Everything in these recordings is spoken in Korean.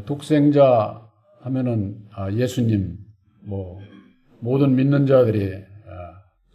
독생자 하면은 예수님, 모든 믿는 자들이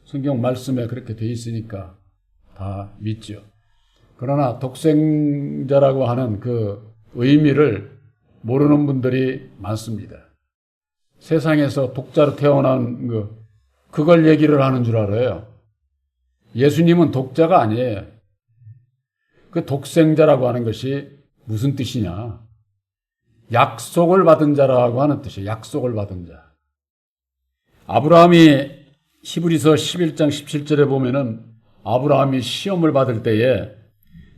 성경 말씀에 그렇게 돼 있으니까 다 믿죠. 그러나 독생자라고 하는 그 의미를 모르는 분들이 많습니다. 세상에서 독자로 태어난 그걸 얘기를 하는 줄 알아요. 예수님은 독자가 아니에요. 그 독생자라고 하는 것이 무슨 뜻이냐? 약속을 받은 자라고 하는 뜻이에요. 약속을 받은 자. 아브라함이 히브리서 11장 17절에 보면은 아브라함이 시험을 받을 때에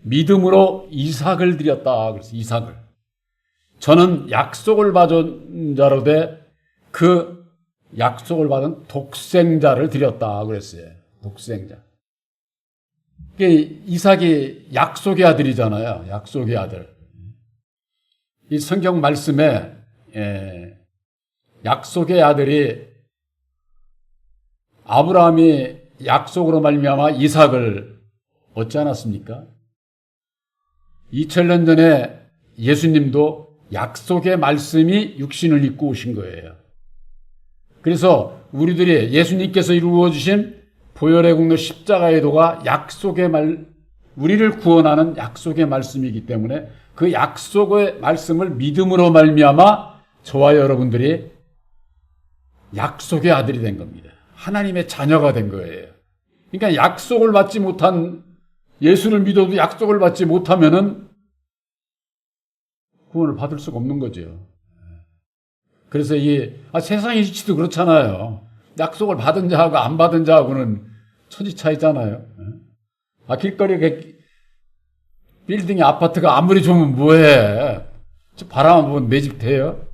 믿음으로 이삭을 드렸다. 그래서 이삭을. 저는 약속을 받은 자로되 그 약속을 받은 독생자를 드렸다. 그랬어요. 독생자. 이삭이 약속의 아들이잖아요. 약속의 아들. 이 성경 말씀에 약속의 아들이 아브라함이 약속으로 말미암아 이삭을 얻지 않았습니까? 2000년 전에 예수님도 약속의 말씀이 육신을 입고 오신 거예요. 그래서 우리들이 예수님께서 이루어 주신 보혈의 공로 십자가의 도가 우리를 구원하는 약속의 말씀이기 때문에 그 약속의 말씀을 믿음으로 말미암아 저와 여러분들이 약속의 아들이 된 겁니다. 하나님의 자녀가 된 거예요. 그러니까 약속을 받지 못한, 예수를 믿어도 약속을 받지 못하면은 구원을 받을 수가 없는 거죠. 그래서 세상의 이치도 그렇잖아요. 약속을 받은 자하고 안 받은 자하고는 천지 차이잖아요. 길거리에 빌딩의 아파트가 아무리 좋으면 뭐해? 바라만 보면 내 집 돼요?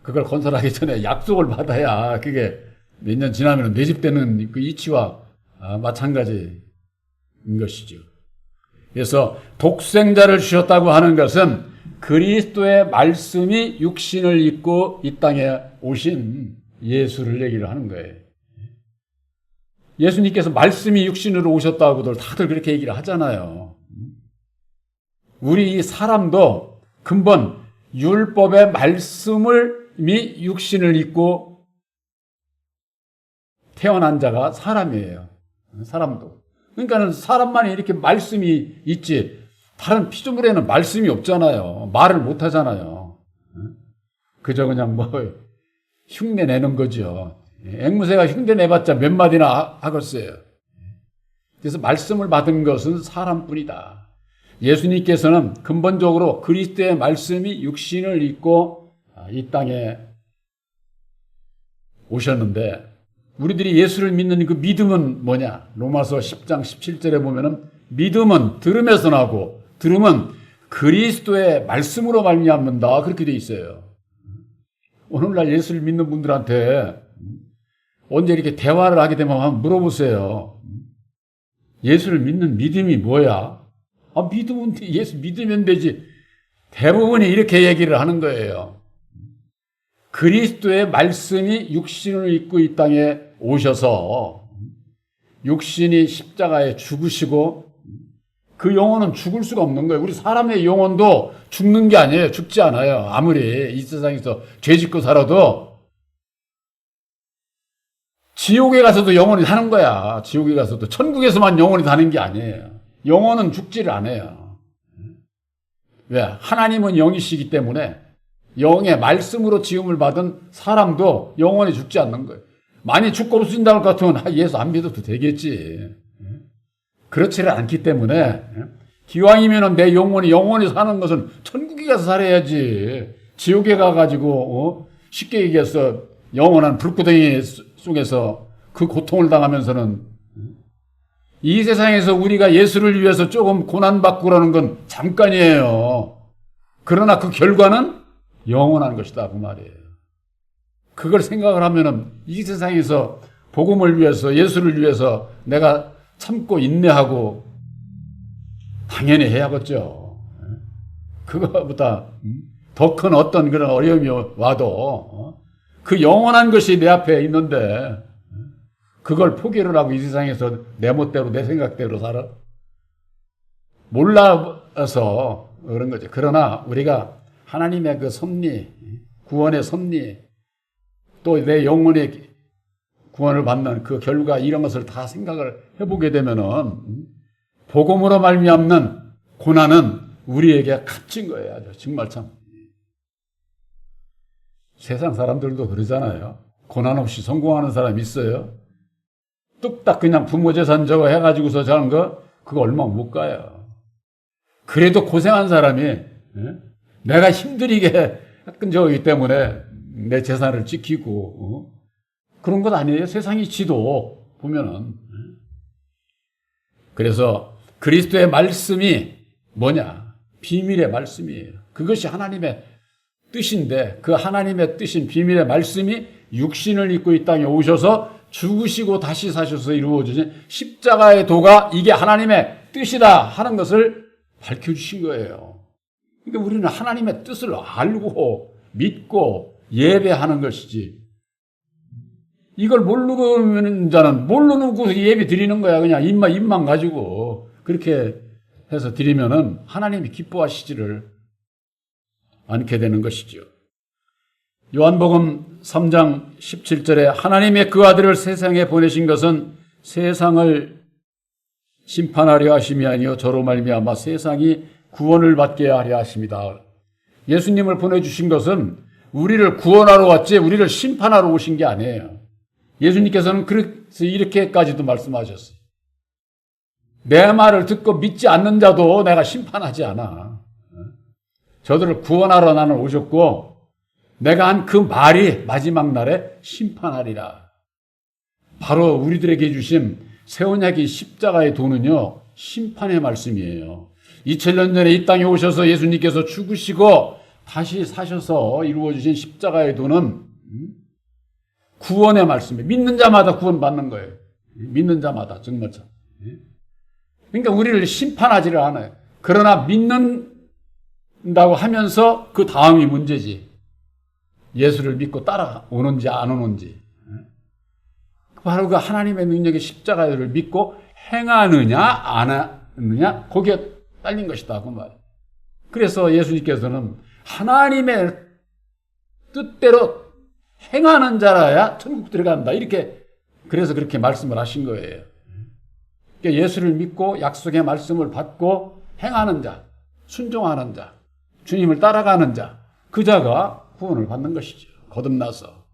그걸 건설하기 전에 약속을 받아야 그게 몇 년 지나면 내 집 되는 그 이치와 마찬가지인 것이죠. 그래서 독생자를 주셨다고 하는 것은 그리스도의 말씀이 육신을 입고 이 땅에 오신 예수를 얘기를 하는 거예요. 예수님께서 말씀이 육신으로 오셨다고들 다들 그렇게 얘기를 하잖아요. 우리 이 사람도 근본 율법의 말씀이 육신을 입고 태어난 자가 사람이에요. 사람도. 그러니까는 사람만이 이렇게 말씀이 있지 다른 피조물에는 말씀이 없잖아요. 말을 못 하잖아요. 그저 그냥 흉내 내는 거죠. 앵무새가 흉내 내봤자 몇 마디나 하겠어요. 그래서 말씀을 받은 것은 사람뿐이다. 예수님께서는 근본적으로 그리스도의 말씀이 육신을 입고 이 땅에 오셨는데 우리들이 예수를 믿는 그 믿음은 뭐냐? 로마서 10장 17절에 보면은 믿음은 들음에서 나고 들음은 그리스도의 말씀으로 말미암는다. 그렇게 돼 있어요. 오늘날 예수를 믿는 분들한테 언제 이렇게 대화를 하게 되면 한번 물어보세요. 예수를 믿는 믿음이 뭐야? 믿으면 예수 믿으면 되지. 대부분이 이렇게 얘기를 하는 거예요. 그리스도의 말씀이 육신을 입고 이 땅에 오셔서 육신이 십자가에 죽으시고 그 영혼은 죽을 수가 없는 거예요. 우리 사람의 영혼도 죽는 게 아니에요. 죽지 않아요. 아무리 이 세상에서 죄 짓고 살아도 지옥에 가서도 영혼이 사는 거야. 지옥에 가서도. 천국에서만 영혼이 사는 게 아니에요. 영혼은 죽지를 않아요. 왜? 하나님은 영이시기 때문에 영의 말씀으로 지음을 받은 사람도 영원히 죽지 않는 거예요. 많이 죽고 없어진다고 같으면 예수 안 믿어도 되겠지. 그렇지를 않기 때문에 기왕이면 내 영혼이 사는 것은 천국에 가서 살아야지. 지옥에 가가지고 쉽게 얘기해서 영원한 불구덩이 속에서 그 고통을 당하면서는 이 세상에서 우리가 예수를 위해서 조금 고난받고 그러는 건 잠깐이에요. 그러나 그 결과는 영원한 것이다 그 말이에요. 그걸 생각을 하면은 이 세상에서 복음을 위해서 예수를 위해서 내가 참고 인내하고 당연히 해야겠죠. 그거보다 더 큰 어떤 그런 어려움이 와도 그 영원한 것이 내 앞에 있는데 그걸 포기를 하고 이 세상에서 내 멋대로 내 생각대로 살아? 몰라서 그런 거죠. 그러나 우리가 하나님의 그 섭리, 구원의 섭리, 또 내 영혼의 구원을 받는 그 결과 이런 것을 다 생각을 해보게 되면은 복음으로 말미암는 고난은 우리에게 값진 거예요. 아주 정말 참. 세상 사람들도 그러잖아요. 고난 없이 성공하는 사람 있어요? 뚝딱 그냥 부모 재산 저거 해가지고서 자는 거 그거 얼마 못 가요. 그래도 고생한 사람이 내가 힘들게 했던 저기 때문에 내 재산을 지키고 그런 것 아니에요. 세상이 지도 보면은. 그래서 그리스도의 말씀이 뭐냐? 비밀의 말씀이에요. 그것이 하나님의 뜻인데 그 하나님의 뜻인 비밀의 말씀이 육신을 입고 이 땅에 오셔서 죽으시고 다시 사셔서 이루어지신 십자가의 도가 이게 하나님의 뜻이다 하는 것을 밝혀주신 거예요. 그러니까 우리는 하나님의 뜻을 알고 믿고 예배하는 것이지. 이걸 모르는 자는 모르는 곳에 예배 드리는 거야. 그냥 입만 가지고 그렇게 해서 드리면은 하나님이 기뻐하시지를 않게 되는 것이죠. 요한복음 3장 17절에 하나님의 그 아들을 세상에 보내신 것은 세상을 심판하려 하심이 아니요 저로 말미암아 세상이 구원을 받게 하려 하십니다. 예수님을 보내주신 것은 우리를 구원하러 왔지 우리를 심판하러 오신 게 아니에요. 예수님께서는 그래서 이렇게까지도 말씀하셨어요. 내 말을 듣고 믿지 않는 자도 내가 심판하지 않아. 저들을 구원하러 나는 오셨고 내가 한 그 말이 마지막 날에 심판하리라. 바로 우리들에게 주신 새 언약의 십자가의 도는요 심판의 말씀이에요. 2000년 전에 이 땅에 오셔서 예수님께서 죽으시고 다시 사셔서 이루어주신 십자가의 도는 구원의 말씀이에요. 믿는 자마다 구원받는 거예요. 믿는 자마다 정말 참. 그러니까 우리를 심판하지를 않아요. 그러나 믿는다고 하면서 그 다음이 문제지. 예수를 믿고 따라오는지 안 오는지. 바로 그 하나님의 능력의 십자가를 믿고 행하느냐 안 하느냐 거기에 딸린 것이다 그 말. 그래서 예수님께서는 하나님의 뜻대로 행하는 자라야 천국 들어간다. 이렇게 그래서 그렇게 말씀을 하신 거예요. 그러니까 예수를 믿고 약속의 말씀을 받고 행하는 자, 순종하는 자, 주님을 따라가는 자, 그 자가 구원을 받는 것이죠. 거듭나서.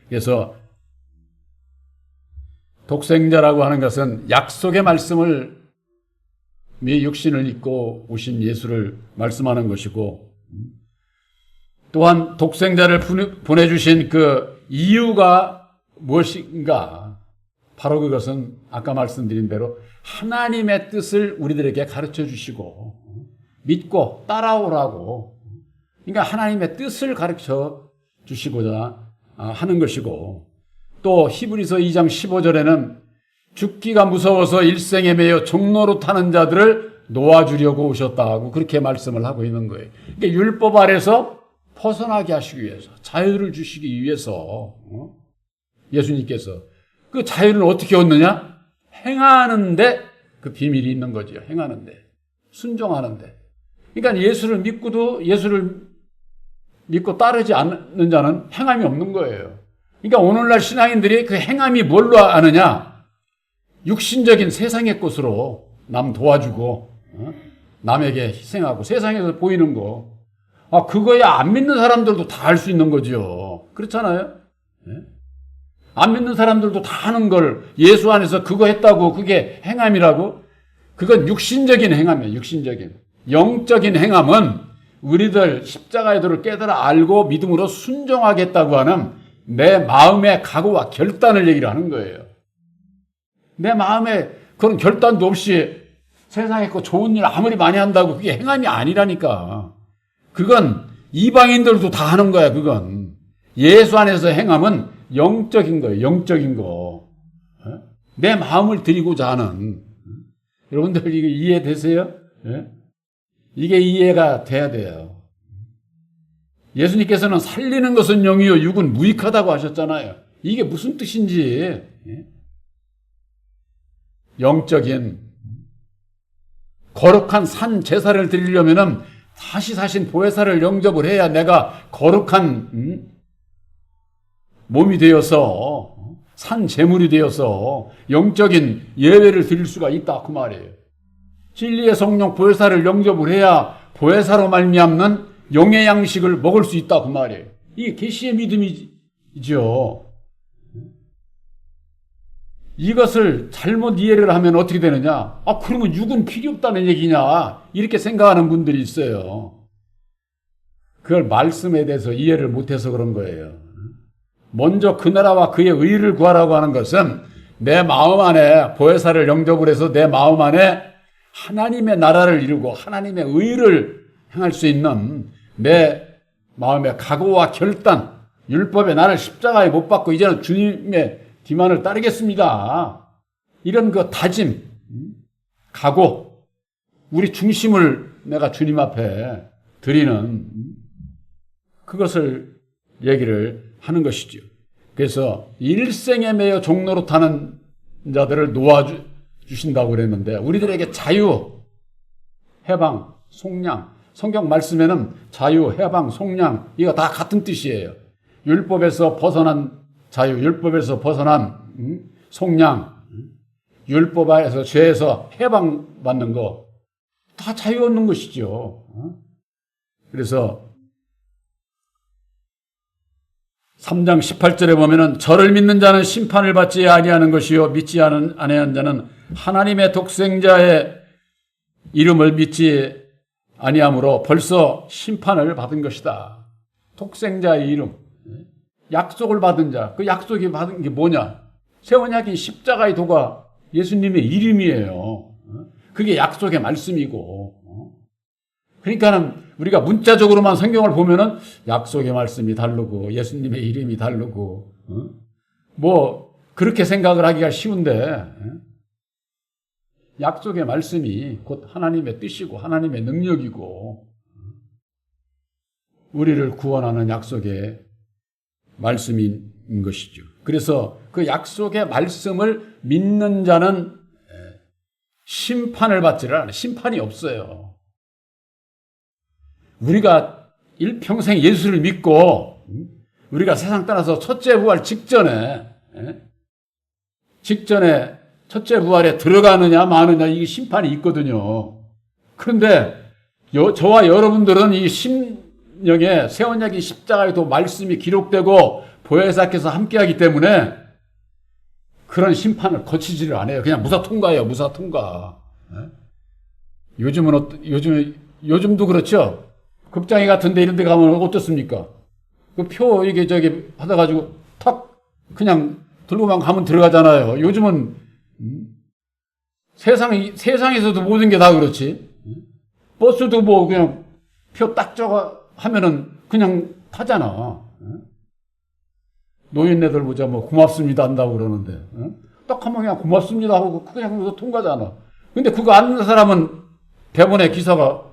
그래서 독생자라고 하는 것은 약속의 말씀을 육신을 입고 오신 예수를 말씀하는 것이고 또한 독생자를 보내주신 그 이유가 무엇인가? 바로 그것은 아까 말씀드린 대로 하나님의 뜻을 우리들에게 가르쳐 주시고 믿고 따라오라고. 그러니까 하나님의 뜻을 가르쳐 주시고자 하는 것이고 또 히브리서 2장 15절에는 죽기가 무서워서 일생에 매여 종로로 타는 자들을 놓아주려고 오셨다고 그렇게 말씀을 하고 있는 거예요. 그러니까 율법 아래서 벗어나게 하시기 위해서 자유를 주시기 위해서 예수님께서 그 자유를 어떻게 얻느냐? 행하는데 그 비밀이 있는 거죠. 행하는데 순종하는데. 그러니까 예수를 믿고 따르지 않는 자는 행함이 없는 거예요. 그러니까 오늘날 신앙인들이 그 행함이 뭘로 아느냐? 육신적인 세상의 것으로 남 도와주고 남에게 희생하고 세상에서 보이는 거. 그거야 안 믿는 사람들도 다 할 수 있는 거죠. 그렇잖아요? 안 믿는 사람들도 다 하는 걸 예수 안에서 그거 했다고 그게 행함이라고? 그건 육신적인 행함이에요. 육신적인. 영적인 행함은 우리들 십자가의 도를 깨달아 알고 믿음으로 순종하겠다고 하는 내 마음의 각오와 결단을 얘기를 하는 거예요. 내 마음에 그런 결단도 없이 세상에 그 좋은 일 아무리 많이 한다고 그게 행함이 아니라니까. 그건 이방인들도 다 하는 거야. 그건 예수 안에서 행함은 영적인 거예요. 영적인 거. 내 마음을 드리고자 하는. 여러분들 이게 이해되세요? 이게 이해가 돼야 돼요. 예수님께서는 살리는 것은 영이요 육은 무익하다고 하셨잖아요. 이게 무슨 뜻인지. 영적인 거룩한 산 제사를 드리려면은 다시 사신 보혜사를 영접을 해야 내가 거룩한 몸이 되어서 산 제물이 되어서 영적인 예배를 드릴 수가 있다 그 말이에요. 진리의 성령 보혜사를 영접을 해야 보혜사로 말미암는 영의 양식을 먹을 수 있다 그 말이에요. 이게 계시의 믿음이죠. 이것을 잘못 이해를 하면 어떻게 되느냐? 그러면 육은 필요 없다는 얘기냐? 이렇게 생각하는 분들이 있어요. 그걸 말씀에 대해서 이해를 못해서 그런 거예요. 먼저 그 나라와 그의 의를 구하라고 하는 것은 내 마음 안에 보혜사를 영접을 해서 내 마음 안에 하나님의 나라를 이루고 하나님의 의를 행할 수 있는 내 마음의 각오와 결단, 율법의 나를 십자가에 못 박고 이제는 주님의 기만을 따르겠습니다. 이런 그 다짐, 각오, 우리 중심을 내가 주님 앞에 드리는 그것을 얘기를 하는 것이죠. 그래서 일생에 매여 종로로 타는 자들을 놓아주신다고 그랬는데 우리들에게 자유, 해방, 속량, 성경 말씀에는 자유, 해방, 속량 이거 다 같은 뜻이에요. 율법에서 벗어난 자유, 율법에서 벗어난 속량, 율법에서 죄에서 해방받는 거 다 자유 얻는 것이죠. 그래서 3장 18절에 보면은 저를 믿는 자는 심판을 받지 아니하는 것이요 믿지 아니하는 자는 하나님의 독생자의 이름을 믿지 아니함으로 벌써 심판을 받은 것이다. 독생자의 이름, 약속을 받은 자, 그 약속이 받은 게 뭐냐? 새 언약인 십자가의 도가 예수님의 이름이에요. 그게 약속의 말씀이고. 그러니까는 우리가 문자적으로만 성경을 보면은 약속의 말씀이 다르고 예수님의 이름이 다르고 뭐 그렇게 생각을 하기가 쉬운데 약속의 말씀이 곧 하나님의 뜻이고 하나님의 능력이고 우리를 구원하는 약속의 말씀인 것이죠. 그래서 그 약속의 말씀을 믿는 자는 심판을 받지를 않아요. 심판이 없어요. 우리가 일평생 예수를 믿고 우리가 세상 떠나서 첫째 부활 직전에 첫째 부활에 들어가느냐 마느냐 이게 심판이 있거든요. 그런데 저와 여러분들은 이 심령에 새 언약이 십자가에도 말씀이 기록되고 보혜사께서 함께하기 때문에 그런 심판을 거치지를 않아요. 그냥 무사 통과예요. 무사 통과. 요즘도 그렇죠. 극장에 같은데 이런 데 가면 어떻습니까? 그 표 이게 저기 받아가지고 탁 그냥 들고만 가면 들어가잖아요. 요즘은 세상에서도 모든 게 다 그렇지. 버스도 뭐 그냥 표 딱 적어 하면은 그냥 타잖아. 노인네들 보자 뭐 고맙습니다 한다고 그러는데 딱 하면 그냥 고맙습니다 하고 그냥 통과잖아. 근데 그거 아는 사람은 대본에 기사가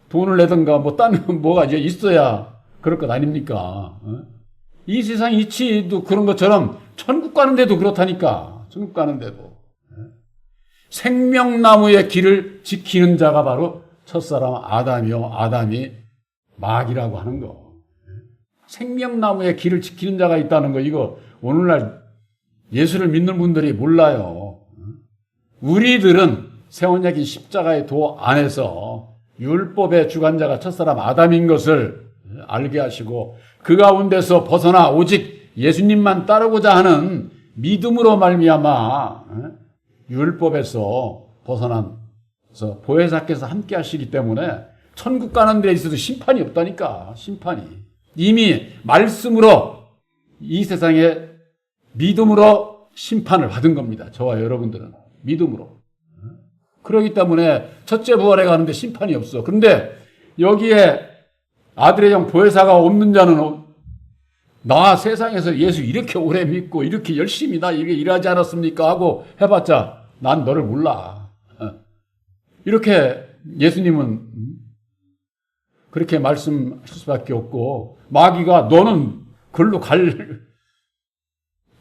돈을 내든가 뭐 딴 뭐가 이제 있어야 그럴 것 아닙니까? 이 세상 이치도 그런 것처럼 천국 가는 데도 그렇다니까. 천국 가는 데도. 생명나무의 길을 지키는 자가 바로 첫사람 아담이요. 아담이 마귀라고 하는 거. 생명나무의 길을 지키는 자가 있다는 거 이거 오늘날 예수를 믿는 분들이 몰라요. 우리들은 새 언약인 십자가의 도 안에서 율법의 주관자가 첫사람 아담인 것을 알게 하시고 그 가운데서 벗어나 오직 예수님만 따르고자 하는 믿음으로 말미암아 율법에서 벗어나서 보혜사께서 함께 하시기 때문에 천국 가는 데 있어도 심판이 없다니까. 심판이. 이미 말씀으로 이 세상에 믿음으로 심판을 받은 겁니다. 저와 여러분들은 믿음으로. 그렇기 때문에 첫째 부활에 가는데 심판이 없어. 그런데 여기에 아들의 영 보혜사가 없는 자는 나 세상에서 예수 이렇게 오래 믿고 이렇게 열심히 나 이렇게 일하지 않았습니까? 하고 해봤자 난 너를 몰라. 이렇게 예수님은 그렇게 말씀하실 수밖에 없고 마귀가 너는 글로 갈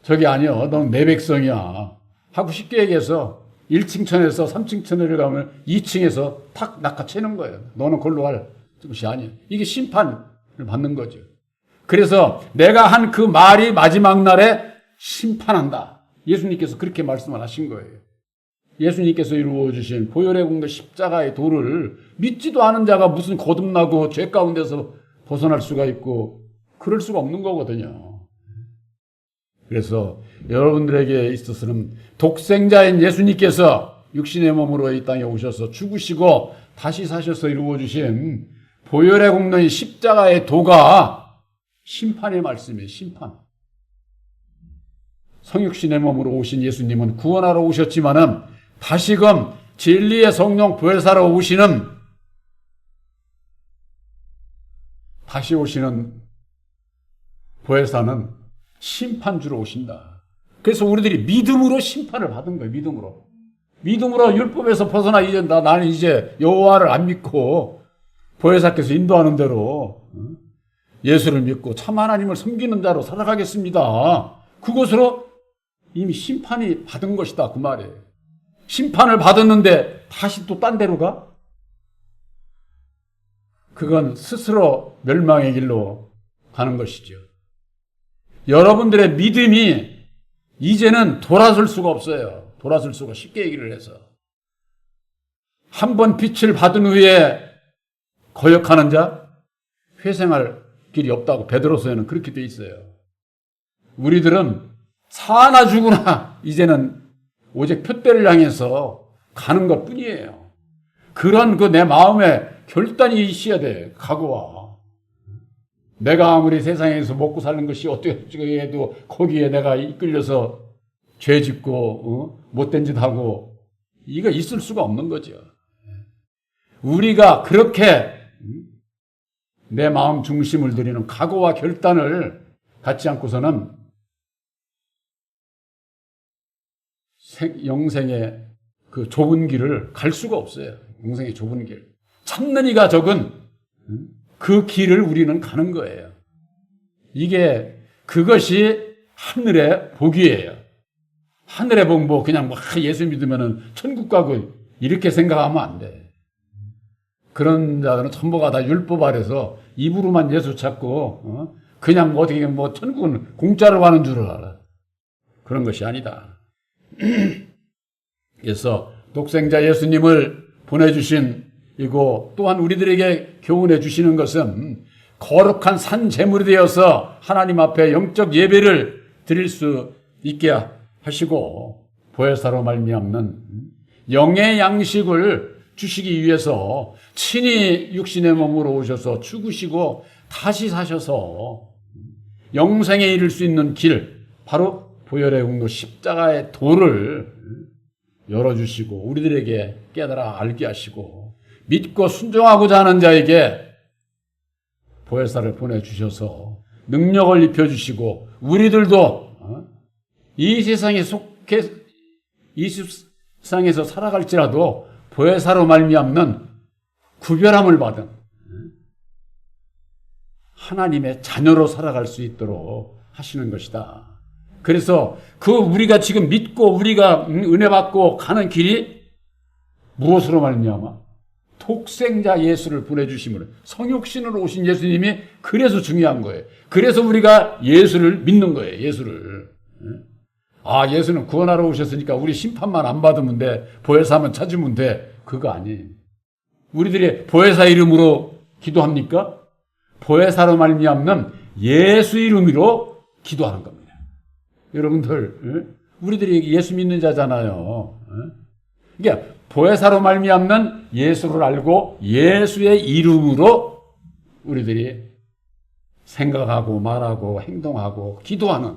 적이 아니야. 너는 내 백성이야. 하고 쉽게 얘기해서 1층 천에서 3층 천을 가면 2층에서 탁 낚아채는 거예요. 너는 걸로 갈 것이 아니에요. 이게 심판을 받는 거죠. 그래서 내가 한 그 말이 마지막 날에 심판한다. 예수님께서 그렇게 말씀을 하신 거예요. 예수님께서 이루어주신 보혈의 공로 십자가의 도를 믿지도 않은 자가 무슨 거듭나고 죄 가운데서 벗어날 수가 있고 그럴 수가 없는 거거든요. 그래서 여러분들에게 있어서는 독생자인 예수님께서 육신의 몸으로 이 땅에 오셔서 죽으시고 다시 사셔서 이루어주신 보혈의 공로인 십자가의 도가 심판의 말씀이에요. 심판. 성육신의 몸으로 오신 예수님은 구원하러 오셨지만은 다시금 진리의 성령 보혜사로 오시는 다시 오시는 보혜사는 심판주로 오신다. 그래서 우리들이 믿음으로 심판을 받은 거예요. 믿음으로 율법에서 벗어나 이제 나는 이제 여호와를 안 믿고 보혜사께서 인도하는 대로 예수를 믿고 참 하나님을 섬기는 자로 살아가겠습니다. 그것으로 이미 심판이 받은 것이다 그 말이에요. 심판을 받았는데 다시 또 딴 데로 가? 그건 스스로 멸망의 길로 가는 것이죠. 여러분들의 믿음이 이제는 돌아설 수가 없어요. 돌아설 수가 쉽게 얘기를 해서. 한 번 빛을 받은 후에 거역하는 자 회생할 길이 없다고 베드로서에는 그렇게 돼 있어요. 우리들은 사나 죽으나 이제는 오직 표대를 향해서 가는 것 뿐이에요. 그런 그 내 마음에 결단이 있어야 돼. 각오와. 내가 아무리 세상에서 먹고 사는 것이 어떻게 해도 거기에 내가 이끌려서 죄 짓고 못된 짓 하고 이거 있을 수가 없는 거죠. 우리가 그렇게 내 마음 중심을 들이는 각오와 결단을 갖지 않고서는 영생의 그 좁은 길을 갈 수가 없어요. 영생의 좁은 길. 찾는 이가 적은 그 길을 우리는 가는 거예요. 그것이 하늘의 복이에요. 하늘의 복, 그냥 예수 믿으면은 천국 가고 이렇게 생각하면 안 돼. 그런 자들은 전부가 다 율법 아래서 입으로만 예수 찾고, 그냥 어떻게 천국은 공짜로 가는 줄 알아. 그런 것이 아니다. 그래서 독생자 예수님을 보내주신 이고 또한 우리들에게 교훈해 주시는 것은 거룩한 산 제물이 되어서 하나님 앞에 영적 예배를 드릴 수 있게 하시고 보혜사로 말미암는 영의 양식을 주시기 위해서 친히 육신의 몸으로 오셔서 죽으시고 다시 사셔서 영생에 이를 수 있는 길, 바로 보혈의 공로 십자가의 도를 열어주시고 우리들에게 깨달아 알게 하시고 믿고 순종하고자 하는 자에게 보혜사를 보내주셔서 능력을 입혀주시고 우리들도 이 세상에서 살아갈지라도 보혜사로 말미암는 구별함을 받은 하나님의 자녀로 살아갈 수 있도록 하시는 것이다. 그래서 우리가 지금 믿고 우리가 은혜 받고 가는 길이 무엇으로 말미암아? 독생자 예수를 보내주심으로 성육신으로 오신 예수님이 그래서 중요한 거예요. 그래서 우리가 예수를 믿는 거예요. 예수를. 예수는 구원하러 오셨으니까 우리 심판만 안 받으면 돼. 보혜사만 찾으면 돼. 그거 아니에요. 우리들이 보혜사 이름으로 기도합니까? 보혜사로 말미암는 예수 이름으로 기도하는 겁니다. 여러분들, 우리들이 예수 믿는 자잖아요. 그러니까 보혜사로 말미암는 예수를 알고 예수의 이름으로 우리들이 생각하고 말하고 행동하고 기도하는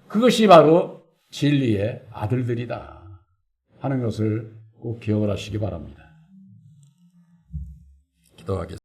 그것이 바로 진리의 아들들이다 하는 것을 꼭 기억을 하시기 바랍니다. 기도하겠습니다.